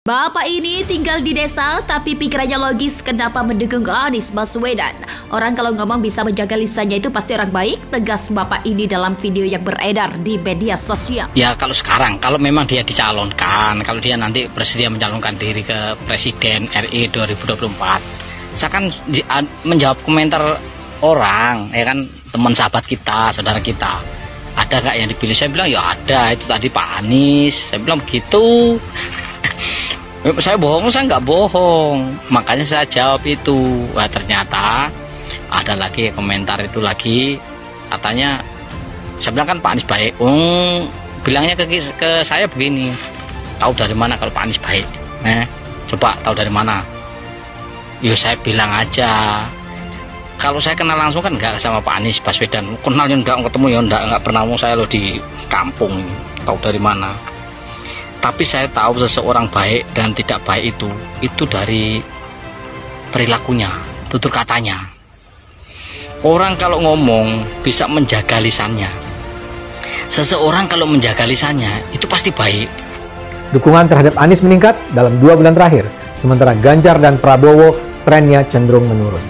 Bapak ini tinggal di desa tapi pikirannya logis kenapa mendukung Anies Baswedan. Orang kalau ngomong bisa menjaga lisannya itu pasti orang baik, tegas bapak ini dalam video yang beredar di media sosial. Ya kalau sekarang, kalau memang dia dicalonkan, kalau dia nanti bersedia mencalonkan diri ke Presiden RI 2024, saya kan menjawab komentar orang, ya kan, teman sahabat kita, saudara kita. Ada gak yang dipilih? Saya bilang ya ada, itu tadi Pak Anies. Saya bilang begitu. Saya bohong, saya nggak bohong, makanya saya jawab itu. Wah, ternyata ada lagi komentar itu lagi, katanya saya bilang kan Pak Anies baik. Bilangnya ke saya begini, tahu dari mana kalau Pak Anies baik? Coba tahu dari mana? Ya saya bilang aja, kalau saya kenal langsung kan nggak sama Pak Anies Baswedan, kenalnya nggak, ketemu ya nggak pernah, mau saya lo di kampung, tahu dari mana? Tapi saya tahu seseorang baik dan tidak baik itu dari perilakunya, tutur katanya. Orang kalau ngomong bisa menjaga lisannya. Seseorang kalau menjaga lisannya itu pasti baik. Dukungan terhadap Anies meningkat dalam 2 bulan terakhir, sementara Ganjar dan Prabowo trennya cenderung menurun.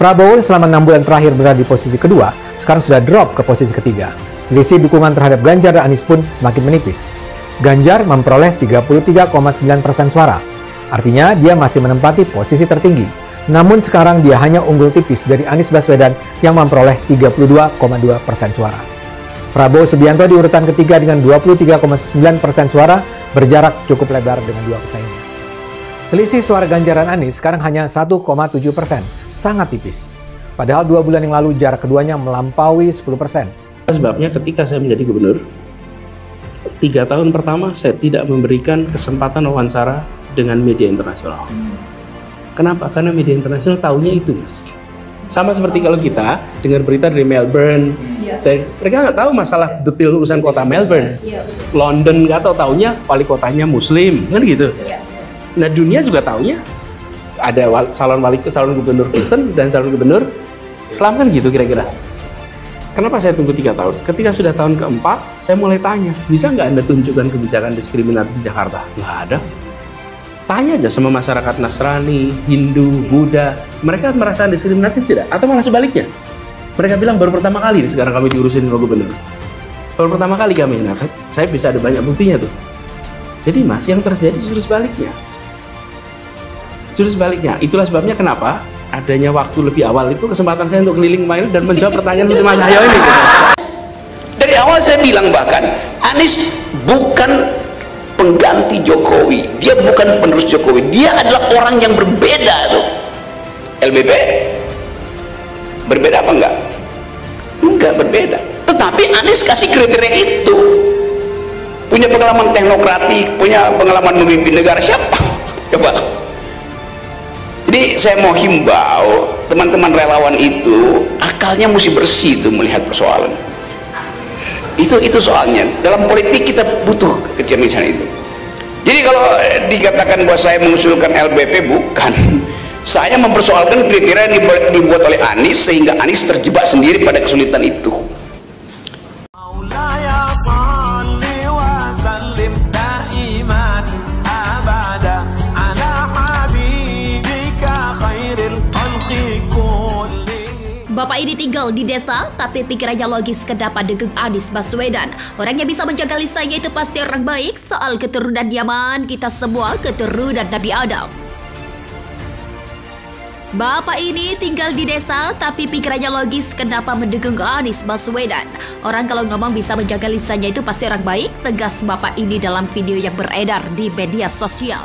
Prabowo selama 6 bulan terakhir berada di posisi kedua, sekarang sudah drop ke posisi ketiga. Selisih dukungan terhadap Ganjar dan Anies pun semakin menipis. Ganjar memperoleh 33,9% suara. Artinya dia masih menempati posisi tertinggi. Namun sekarang dia hanya unggul tipis dari Anies Baswedan yang memperoleh 32,2% suara. Prabowo Subianto di urutan ketiga dengan 23,9% suara, berjarak cukup lebar dengan dua pesaingnya. Selisih suara Ganjar dan Anies sekarang hanya 1,7%, sangat tipis. Padahal 2 bulan yang lalu jarak keduanya melampaui 10%. Sebabnya ketika saya menjadi gubernur, 3 tahun pertama saya tidak memberikan kesempatan wawancara dengan media internasional. Kenapa? Karena media internasional taunya itu, Mas. Sama seperti kalau kita dengar berita dari Melbourne, mereka nggak tahu masalah detail urusan kota Melbourne. London nggak tahu, taunya wali kotanya Muslim, kan gitu. Nah, dunia juga taunya ada calon gubernur Kristen dan calon gubernur Islam, kan gitu kira-kira. Kenapa saya tunggu 3 tahun? Ketika sudah tahun keempat, saya mulai tanya, bisa nggak Anda tunjukkan kebijakan diskriminatif di Jakarta? Nggak ada. Tanya aja sama masyarakat Nasrani, Hindu, Buddha, mereka merasa diskriminatif tidak? Atau malah sebaliknya? Mereka bilang baru pertama kali nih sekarang kami diurusin sama gubernur. Baru pertama kali kami, nah saya bisa ada banyak buktinya tuh. Jadi Mas, yang terjadi justru sebaliknya. Justru sebaliknya, itulah sebabnya kenapa adanya waktu lebih awal itu kesempatan saya untuk keliling kemarin dan menjawab pertanyaan seperti Mas Cahyo ini. Dari awal saya bilang bahkan Anies bukan pengganti Jokowi, dia bukan penerus Jokowi, dia adalah orang yang berbeda tuh. LBP berbeda apa enggak? Enggak berbeda. Tetapi Anies kasih kriteria itu. Punya pengalaman teknokratik, punya pengalaman memimpin negara, siapa? Coba. Jadi saya mau himbau teman-teman relawan itu akalnya mesti bersih tuh melihat persoalan. Itu soalnya dalam politik kita butuh kecerdasan itu. Jadi kalau dikatakan bahwa saya mengusulkan LBP, bukan. Saya mempersoalkan kriteria yang dibuat oleh Anies sehingga Anies terjebak sendiri pada kesulitan itu. Bapak ini tinggal di desa, tapi pikirannya logis kenapa dukung Anies Baswedan. Orang yang bisa menjaga lisannya itu pasti orang baik. Soal keturunan Yaman, kita semua keturunan Nabi Adam. Bapak ini tinggal di desa, tapi pikirannya logis kenapa mendukung Anies Baswedan. Orang kalau ngomong bisa menjaga lisannya itu pasti orang baik, tegas bapak ini dalam video yang beredar di media sosial.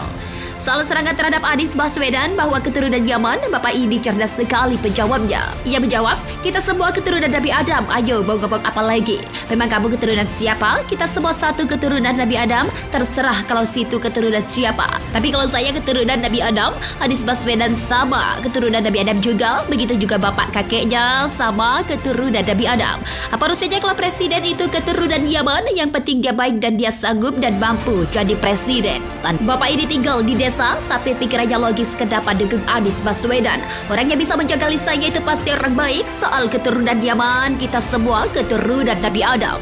Soal serangan terhadap Anies Baswedan bahwa keturunan Yaman, bapak ini cerdas sekali menjawabnya. Ia menjawab, kita semua keturunan Nabi Adam, ayo mau ngomong apa lagi? Memang kamu keturunan siapa? Kita semua satu keturunan Nabi Adam, terserah kalau situ keturunan siapa. Tapi kalau saya keturunan Nabi Adam, Anies Baswedan sama keturunan Nabi Adam juga, begitu juga bapak kakeknya sama keturunan Nabi Adam. Apa rusaknya kalau presiden itu keturunan Yaman? Yang penting dia baik dan dia sanggup dan mampu jadi presiden. Bapak ini tinggal di desa, tapi pikirannya logis kenapa dukung Anies Baswedan. Orang yang bisa menjaga lisannya itu pasti orang baik. Soal keturunan Yaman, kita semua keturunan Nabi Adam.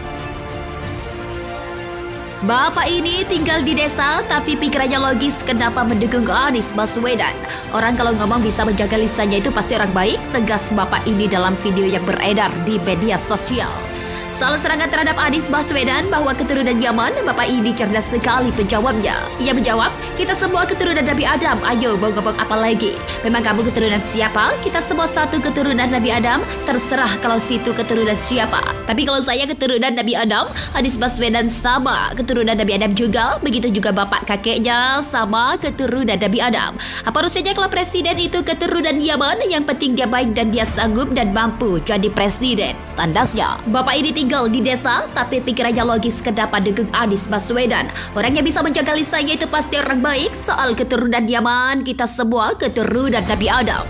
Bapak ini tinggal di desa tapi pikirannya logis kenapa mendukung Anies Baswedan. Orang kalau ngomong bisa menjaga lisannya itu pasti orang baik, tegas bapak ini dalam video yang beredar di media sosial. Soal serangan terhadap Anies Baswedan bahwa keturunan Yaman, bapak ini cerdas sekali menjawabnya. Ia menjawab, kita semua keturunan Nabi Adam, ayo mau ngomong apa lagi? Memang kamu keturunan siapa? Kita semua satu keturunan Nabi Adam, terserah kalau situ keturunan siapa. Tapi kalau saya keturunan Nabi Adam, Anies Baswedan sama keturunan Nabi Adam juga, begitu juga bapak kakeknya sama keturunan Nabi Adam. Apa urusannya kalau presiden itu keturunan Yaman? Yang penting dia baik dan dia sanggup dan mampu jadi presiden. Tandasnya, bapak ini tinggal di desa, tapi pikirannya logis kenapa dukung Anies Baswedan. Orang yang bisa menjaga lisannya itu pasti orang baik. Soal keturunan Yaman, kita semua keturunan Nabi Adam.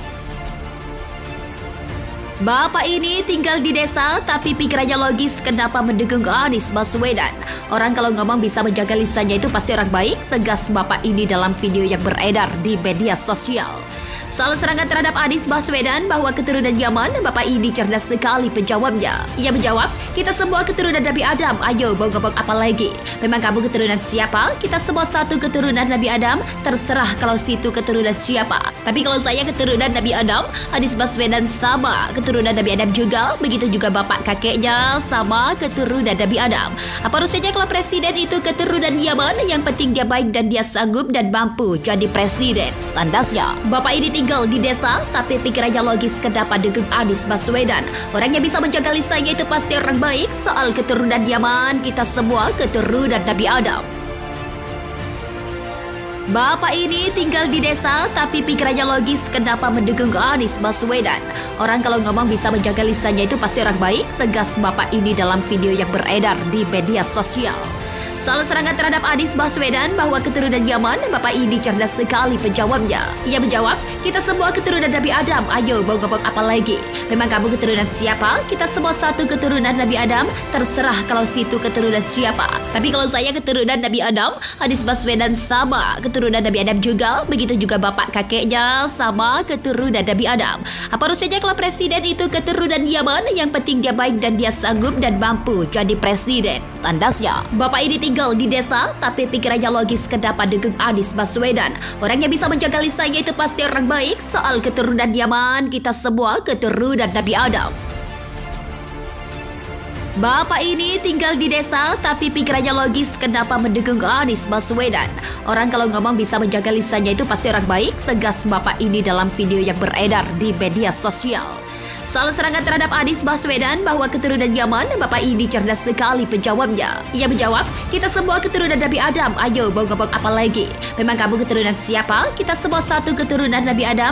Bapak ini tinggal di desa, tapi pikirannya logis kenapa mendukung Anies Baswedan. Orang kalau ngomong bisa menjaga lisannya itu pasti orang baik, tegas bapak ini dalam video yang beredar di media sosial. Soal serangan terhadap Anies Baswedan bahwa keturunan Yaman, bapak ini cerdas sekali menjawabnya. Ia menjawab, kita semua keturunan Nabi Adam, ayo mau ngomong apa lagi? Memang kamu keturunan siapa? Kita semua satu keturunan Nabi Adam, terserah kalau situ keturunan siapa. Tapi kalau saya keturunan Nabi Adam, Anies Baswedan sama keturunan Nabi Adam juga, begitu juga bapak kakeknya sama keturunan Nabi Adam. Apa urusannya kalau presiden itu keturunan Yaman? Yang penting dia baik dan dia sanggup dan mampu jadi presiden. Tandasnya, bapak ini tinggal di desa, tapi pikirannya logis kenapa dukung Anies Baswedan. Orang yang bisa menjaga lisannya itu pasti orang baik. Soal keturunan Yaman, kita semua keturunan Nabi Adam. Bapak ini tinggal di desa, tapi pikirannya logis kenapa mendukung Anies Baswedan. Orang kalau ngomong bisa menjaga lisannya itu pasti orang baik, tegas bapak ini dalam video yang beredar di media sosial. Soal serangan terhadap Anies Baswedan bahwa keturunan Yaman, bapak ini cerdas sekali menjawabnya. Ia menjawab, kita semua keturunan Nabi Adam, ayo mau ngomong apa lagi? Memang kamu keturunan siapa? Kita semua satu keturunan Nabi Adam, terserah kalau situ keturunan siapa. Tapi kalau saya keturunan Nabi Adam, Anies Baswedan sama keturunan Nabi Adam juga, begitu juga bapak kakeknya sama keturunan Nabi Adam. Apa urusannya kalau presiden itu keturunan Yaman? Yang penting dia baik dan dia sanggup dan mampu jadi presiden. Tandasnya, bapak ini tinggal di desa, tapi pikirannya logis kenapa dukung Anies Baswedan. Orang yang bisa menjaga lisannya itu pasti orang baik. Soal keturunan Yaman, kita semua keturunan Nabi Adam. Bapak ini tinggal di desa, tapi pikirannya logis kenapa mendukung Anies Baswedan. Orang kalau ngomong bisa menjaga lisannya itu pasti orang baik, tegas bapak ini dalam video yang beredar di media sosial. Soal serangan terhadap Anies Baswedan bahwa keturunan Yaman, bapak ini cerdas sekali menjawabnya. Ia menjawab, kita semua keturunan Nabi Adam, ayo mau ngomong apa lagi? Memang kamu keturunan siapa? Kita semua satu keturunan Nabi Adam,